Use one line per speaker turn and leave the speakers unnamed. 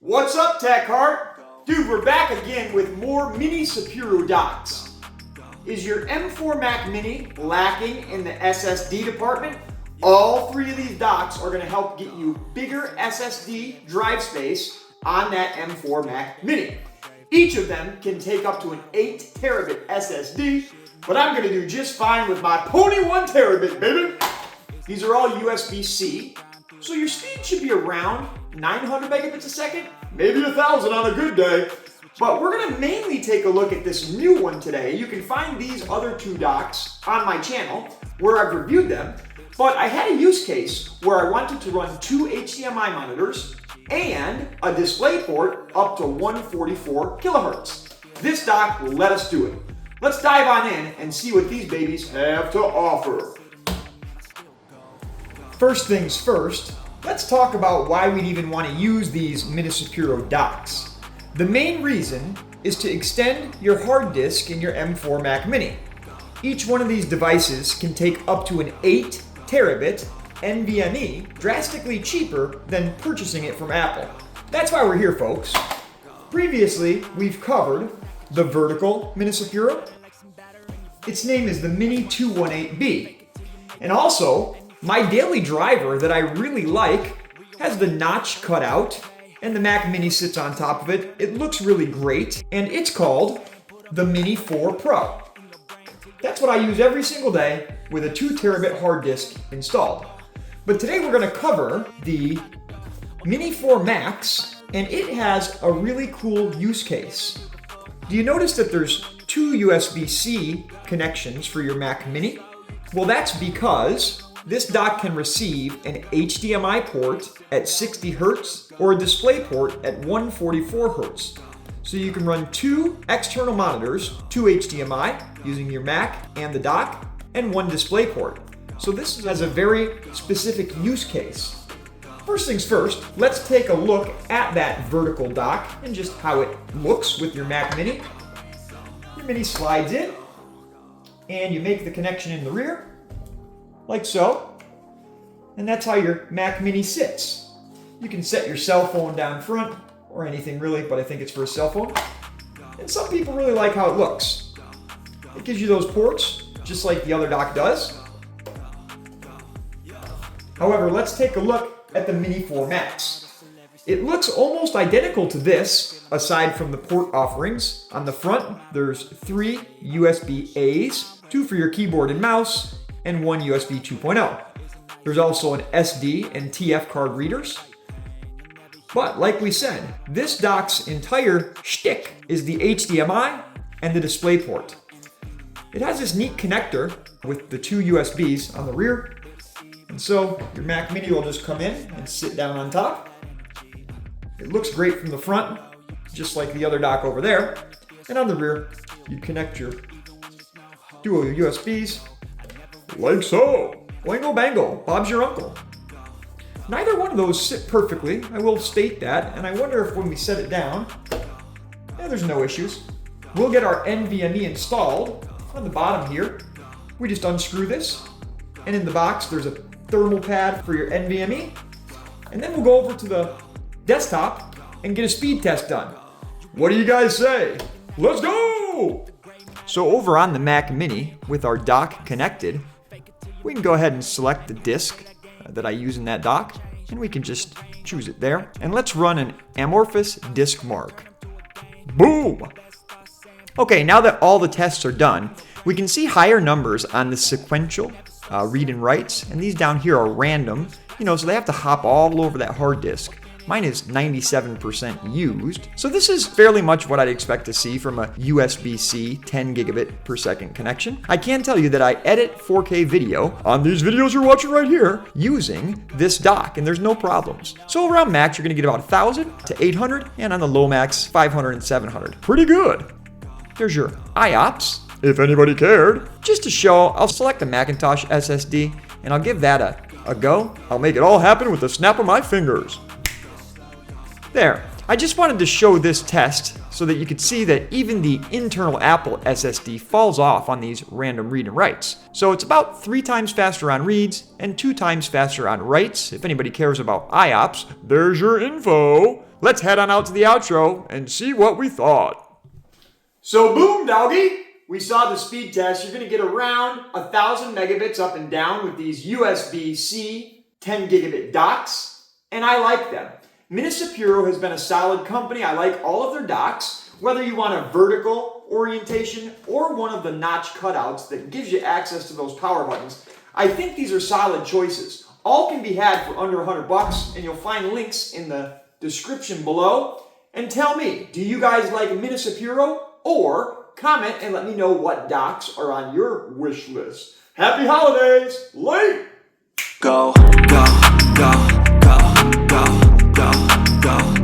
What's up, Tech Heart? Dude, we're back again with more Minisopuru docks. Is your M4MAX Mini lacking in the SSD department? All three of these docks are going to help get you bigger SSD drive space on that M4MAX Mini. Each of them can take up to an 8 terabit SSD, but I'm going to do just fine with my Pony 1 terabit, baby. These are all USB-C, so your speed should be around 900 megabits a second, maybe 1,000 on a good day. But we're going to mainly take a look at this new one today. You can find these other two docks on my channel where I've reviewed them, but I had a use case where I wanted to run 2 HDMI monitors and a display port up to 144 kilohertz. This dock will let us do it. Let's dive on in and see what these babies have to offer. First things first, let's talk about why we'd even want to use these Minisopuru docks. The main reason is to extend your hard disk in your M4MAX Mini. Each one of these devices can take up to an 8 terabit NVMe, drastically cheaper than purchasing it from Apple. That's why we're here, folks. Previously, we've covered the vertical Minisopuru. Its name is the Mini218B. And also, my daily driver that I really like has the notch cut out, and the Mac Mini sits on top of it. It looks really great, and it's called the Mini 4 Pro. That's what I use every single day with a 2 terabit hard disk installed. But today we're going to cover the Mini 4MAX, and it has a really cool use case. Do you notice that there's 2 USB-C connections for your Mac Mini? Well, that's because this dock can receive an HDMI port at 60 Hz or a display port at 144 Hz. So you can run 2 external monitors, 2 HDMI using your Mac and the dock, and 1 display port. So this has a very specific use case. First things first, let's take a look at that vertical dock and just how it looks with your Mac Mini. Your Mini slides in, and you make the connection in the rear, like so. And that's how your Mac Mini sits. You can set your cell phone down front, or anything really, but I think it's for a cell phone. And some people really like how it looks. It gives you those ports, just like the other dock does. However, let's take a look at the Mini 4MAX. It looks almost identical to this, aside from the port offerings. On the front, there's 3 USB-A's, 2 for your keyboard and mouse, and 1 USB 2.0. There's also an SD and TF card readers. But like we said, this dock's entire shtick is the HDMI and the display port. It has this neat connector with the 2 USBs on the rear. And so your Mac Mini will just come in and sit down on top. It looks great from the front, just like the other dock over there. And on the rear, you connect your dual USBs, like so. Boingo bango, Bob's your uncle. Neither one of those sit perfectly, I will state that, and I wonder if when we set it down, there's no issues. We'll get our NVMe installed on the bottom here. We just unscrew this, and in the box there's a thermal pad for your NVMe, and then we'll go over to the desktop and get a speed test done. What do you guys say? Let's go! So over on the Mac Mini, with our dock connected, we can go ahead and select the disk that I use in that dock, and we can just choose it there. And let's run an amorphous disk mark. Boom! Okay, now that all the tests are done, we can see higher numbers on the sequential read and writes, and these down here are random, so they have to hop all over that hard disk. Mine is 97% used, so this is fairly much what I'd expect to see from a USB-C 10 gigabit per second connection. I can tell you that I edit 4K video on these videos you're watching right here using this dock, and there's no problems. So around max, you're gonna get about 1,000 to 800, and on the low max, 500 and 700. Pretty good. There's your IOPS, if anybody cared. Just to show, I'll select the Macintosh SSD, and I'll give that a go. I'll make it all happen with the snap of my fingers. There, I just wanted to show this test so that you could see that even the internal Apple SSD falls off on these random read and writes. So it's about 3 times faster on reads and 2 times faster on writes. If anybody cares about IOPS, there's your info. let's head on out to the outro and see what we thought. So boom, doggy! We saw the speed test. You're going to get around 1,000 megabits up and down with these USB-C 10 gigabit docks, and I like them. Minisopuru has been a solid company. I like all of their docks, whether you want a vertical orientation or one of the notch cutouts that gives you access to those power buttons. I think these are solid choices. All can be had for under $100, and you'll find links in the description below. And tell me, do you guys like Minisopuru? Or comment and let me know what docks are on your wish list. Happy holidays! Late!
Go, go, go, go, go, go, go.